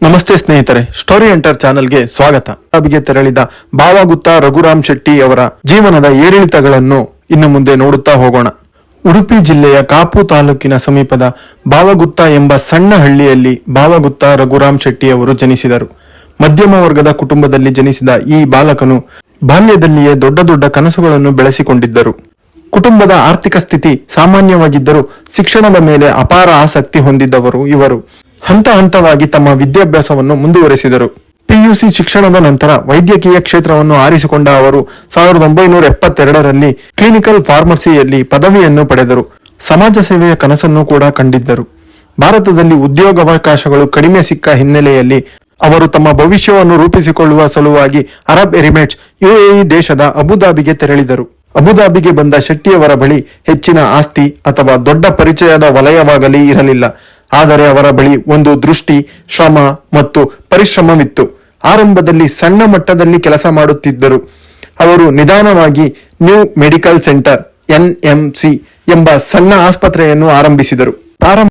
ನಮಸ್ತೆ ಸ್ನೇಹಿತರೆ, story enter ಚಾನೆಲ್ಗೆ ಸ್ವಾಗತ. ಅಬಿಗೆ ತೆರಳಿದ ಬಾವಗುತ್ತ ರಘುರಾಮ್ ಶೆಟ್ಟಿ ಅವರ ಜೀವನದ ಏರಿಳಿತಗಳನ್ನು ಇನ್ನು ಮುಂದೆ ನೋಡುತ್ತಾ ಹೋಗೋಣ. ಉಡುಪಿ ಜಿಲ್ಲೆಯ ಕಾಪು ತಾಲೂಕಿನ ಸಮೀಪದ ಬಾವಗುತ್ತ ಎಂಬ ಸಣ್ಣ ಹಳ್ಳಿಯಲ್ಲಿ ಬಾವಗುತ್ತ ರಘುರಾಮ್ ಶೆಟ್ಟಿ ಅವರು ಜನಿಸಿದರು. ಮಧ್ಯಮ ವರ್ಗದ ಕುಟುಂಬದಲ್ಲಿ ಜನಿಸಿದ ಈ ಬಾಲಕನು ಬಾಲ್ಯದಲ್ಲಿಯೇ ದೊಡ್ಡ ದೊಡ್ಡ ಕನಸುಗಳನ್ನು ಬೆಳೆಸಿಕೊಂಡಿದ್ದರು. ಕುಟುಂಬದ ಆರ್ಥಿಕ ಸ್ಥಿತಿ ಸಾಮಾನ್ಯವಾಗಿದ್ದರೂ ಶಿಕ್ಷಣದ ಮೇಲೆ ಅಪಾರ ಆಸಕ್ತಿ ಹೊಂದಿದ್ದವರು ಇವರು. ಹಂತ ಹಂತವಾಗಿ ತಮ್ಮ ವಿದ್ಯಾಭ್ಯಾಸವನ್ನು ಮುಂದುವರೆಸಿದರು. ಪಿಯುಸಿ ಶಿಕ್ಷಣದ ನಂತರ ವೈದ್ಯಕೀಯ ಕ್ಷೇತ್ರವನ್ನು ಆರಿಸಿಕೊಂಡ ಅವರು 1972ರಲ್ಲಿ ಕ್ಲಿನಿಕಲ್ ಫಾರ್ಮಸಿಯಲ್ಲಿ ಪದವಿಯನ್ನು ಪಡೆದರು. ಸಮಾಜ ಸೇವೆಯ ಕನಸನ್ನು ಕೂಡ ಕಂಡಿದ್ದರು. ಭಾರತದಲ್ಲಿ ಉದ್ಯೋಗಾವಕಾಶಗಳು ಕಡಿಮೆ ಸಿಕ್ಕ ಹಿನ್ನೆಲೆಯಲ್ಲಿ ಅವರು ತಮ್ಮ ಭವಿಷ್ಯವನ್ನು ರೂಪಿಸಿಕೊಳ್ಳುವ ಸಲುವಾಗಿ ಅರಬ್ ಎಮಿರೇಟ್ಸ್ UAE ದೇಶದ ಅಬುದಾಬಿಗೆ ತೆರಳಿದರು. ಅಬುದಾಬಿಗೆ ಬಂದ ಶೆಟ್ಟಿಯವರ ಬಳಿ ಹೆಚ್ಚಿನ ಆಸ್ತಿ ಅಥವಾ ದೊಡ್ಡ ಪರಿಚಯದ ವಲಯವಾಗಲಿ ಇರಲಿಲ್ಲ. ಆದರೆ ಅವರ ಬಳಿ ಒಂದು ದೃಷ್ಟಿ, ಶ್ರಮ ಮತ್ತು ಪರಿಶ್ರಮವಿತ್ತು. ಆರಂಭದಲ್ಲಿ ಸಣ್ಣ ಮಟ್ಟದಲ್ಲಿ ಕೆಲಸ ಮಾಡುತ್ತಿದ್ದರು. ಅವರು ನಿಧಾನವಾಗಿ ನ್ಯೂ ಮೆಡಿಕಲ್ ಸೆಂಟರ್ NMC ಎಂಬ ಸಣ್ಣ ಆಸ್ಪತ್ರೆಯನ್ನು ಆರಂಭಿಸಿದರು.